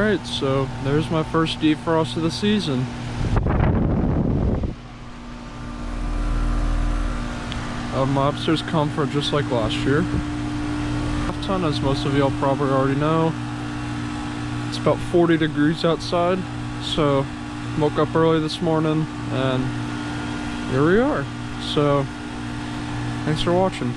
Alright, so there's my first defrost of the season. My upstairs comfort just like last year. Half ton, as most of y'all probably already know. It's about 40 degrees outside, so woke up early this morning and here we are. So thanks for watching.